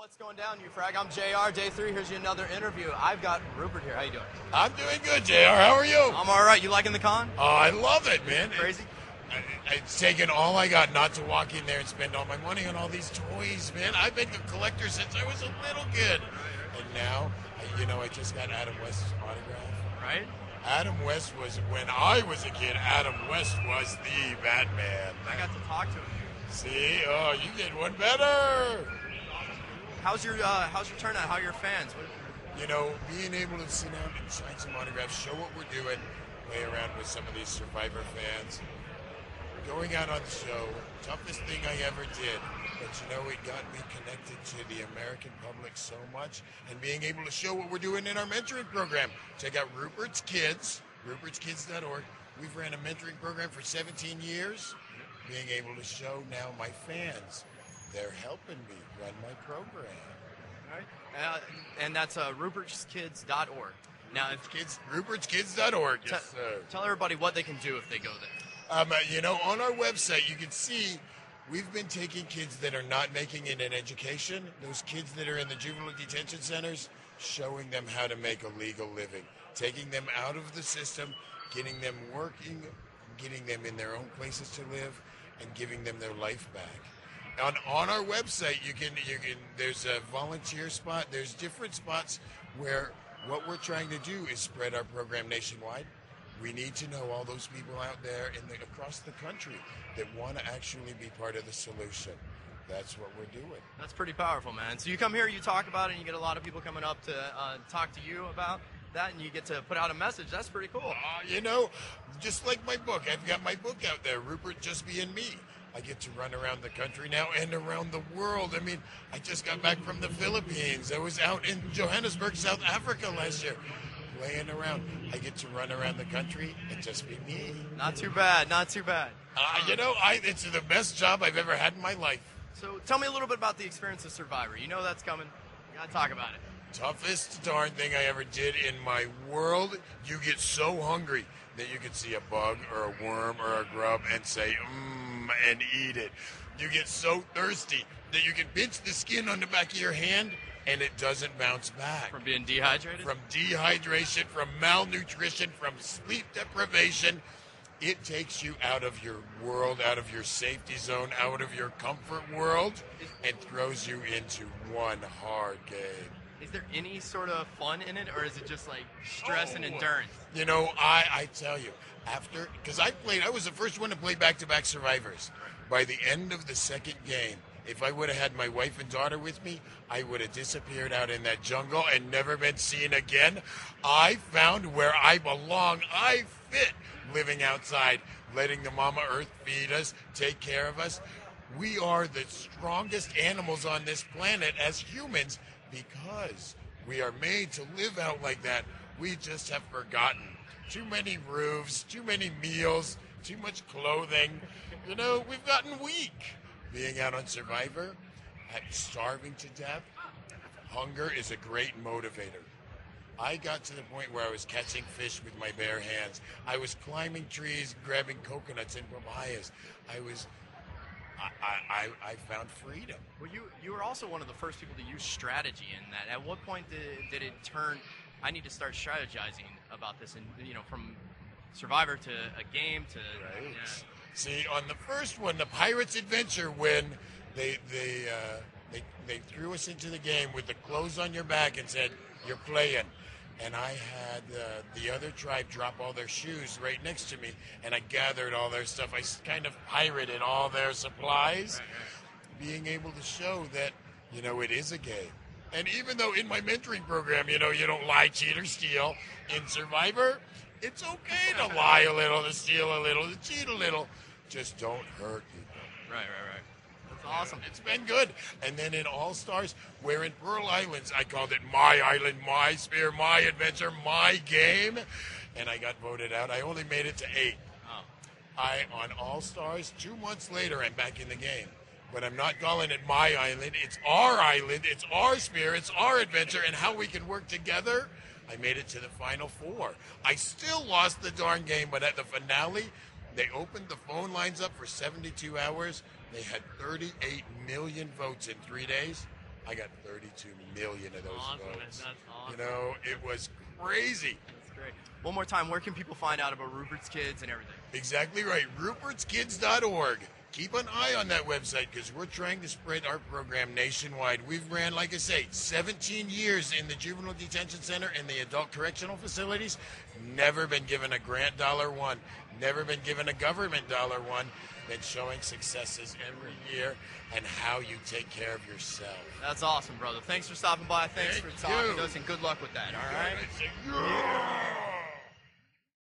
What's going down, UFrag? I'm JR, day 3. Here's another interview. I've got Rupert here. How you doing? I'm doing good, JR. How are you? I'm all right. You liking the con? Oh, I love it, man. Crazy? It's taken all I got not to walk in there and spend all my money on all these toys, man. I've been a collector since I was a little kid. And now, I just got Adam West's autograph. Right? Adam West was, when I was a kid, Adam West was the Batman. I got to talk to him. See? Oh, you did one better. How's your turnout? How are your fans? Being able to sit down and sign some autographs, show what we're doing, play around with some of these Survivor fans. Going out on the show, toughest thing I ever did, but it got me connected to the American public so much, and being able to show what we're doing in our mentoring program. Check out Rupert's Kids, rupertskids.org. We've ran a mentoring program for 17 years. Being able to show now my fans, they're helping me run my program. Right. And that's rupertskids.org. Now, rupertskids.org. Yes, sir. Tell everybody what they can do if they go there. On our website, you can see we've been taking kids that are not making it in education, those kids that are in the juvenile detention centers, showing them how to make a legal living, taking them out of the system, getting them working, getting them in their own places to live, and giving them their life back. On our website, you can there's a volunteer spot. There's different spots where what we're trying to do is spread our program nationwide. We need to know all those people out there across the country that want to actually be part of the solution. That's what we're doing. That's pretty powerful, man. So you come here, you talk about it, and you get a lot of people coming up to talk to you about that, and you get to put out a message. That's pretty cool. Just like my book. I've got my book out there, Rupert Just Being Me. I get to run around the country now and around the world. I just got back from the Philippines. I was out in Johannesburg, South Africa last year, playing around. I get to run around the country and just be me. Not too bad, not too bad. It's the best job I've ever had in my life. So tell me a little bit about the experience of Survivor. You know that's coming. You got to talk about it. Toughest darn thing I ever did in my world. You get so hungry that you can see a bug or a worm or a grub and say, and eat it. You get so thirsty that you can pinch the skin on the back of your hand and it doesn't bounce back. From being dehydrated? From dehydration, from malnutrition, from sleep deprivation. It takes you out of your world, out of your safety zone, out of your comfort world, and throws you into one hard game. Is there any sort of fun in it, or is it just like stress and endurance? I tell you, because I was the first one to play back-to-back Survivors. By the end of the second game, if I would have had my wife and daughter with me, I would have disappeared out in that jungle and never been seen again. I found where I belong. I fit living outside, letting the Mama Earth feed us, take care of us. We are the strongest animals on this planet as humans because we are made to live out like that. We just have forgotten. Too many roofs, too many meals, too much clothing. We've gotten weak. Being out on Survivor, starving to death, hunger is a great motivator. I got to the point where I was catching fish with my bare hands. I was climbing trees, grabbing coconuts and papayas. I found freedom. Well, you were also one of the first people to use strategy in that. At what point did it turn, I need to start strategizing about this, and from Survivor to a game to... Right. Yeah. See, on the first one, the Pirates Adventure, when they threw us into the game with the clothes on your back and said, you're playing. And I had the other tribe drop all their shoes right next to me, and I gathered all their stuff. I kind of pirated all their supplies, being able to show that, it is a game. And even though in my mentoring program, you don't lie, cheat, or steal, in Survivor, it's okay to lie a little, to steal a little, to cheat a little. Just don't hurt people. Right. That's awesome. It's been good. And then in All-Stars, we're in Pearl Islands. I called it my island, my sphere, my adventure, my game. And I got voted out. I only made it to 8. Oh. On All-Stars, 2 months later, I'm back in the game. But I'm not calling it my island. It's our island. It's our sphere. It's our adventure. And how we can work together. I made it to the Final 4. I still lost the darn game, but at the finale, they opened the phone lines up for 72 hours. They had 38 million votes in 3 days. I got 32 million of those Awesome, man. votes. That's awesome. You know, it was crazy. That's great. One more time, where can people find out about Rupert's Kids and everything? Exactly right. Rupert'sKids.org. Keep an eye on that website because we're trying to spread our program nationwide. We've ran, like I say, 17 years in the juvenile detention center and the adult correctional facilities. Never been given a grant $1. Never been given a government $1. Been showing successes every year and how you take care of yourself. That's awesome, brother. Thanks for stopping by. Thanks for talking to us, and good luck with that. All right. Yeah.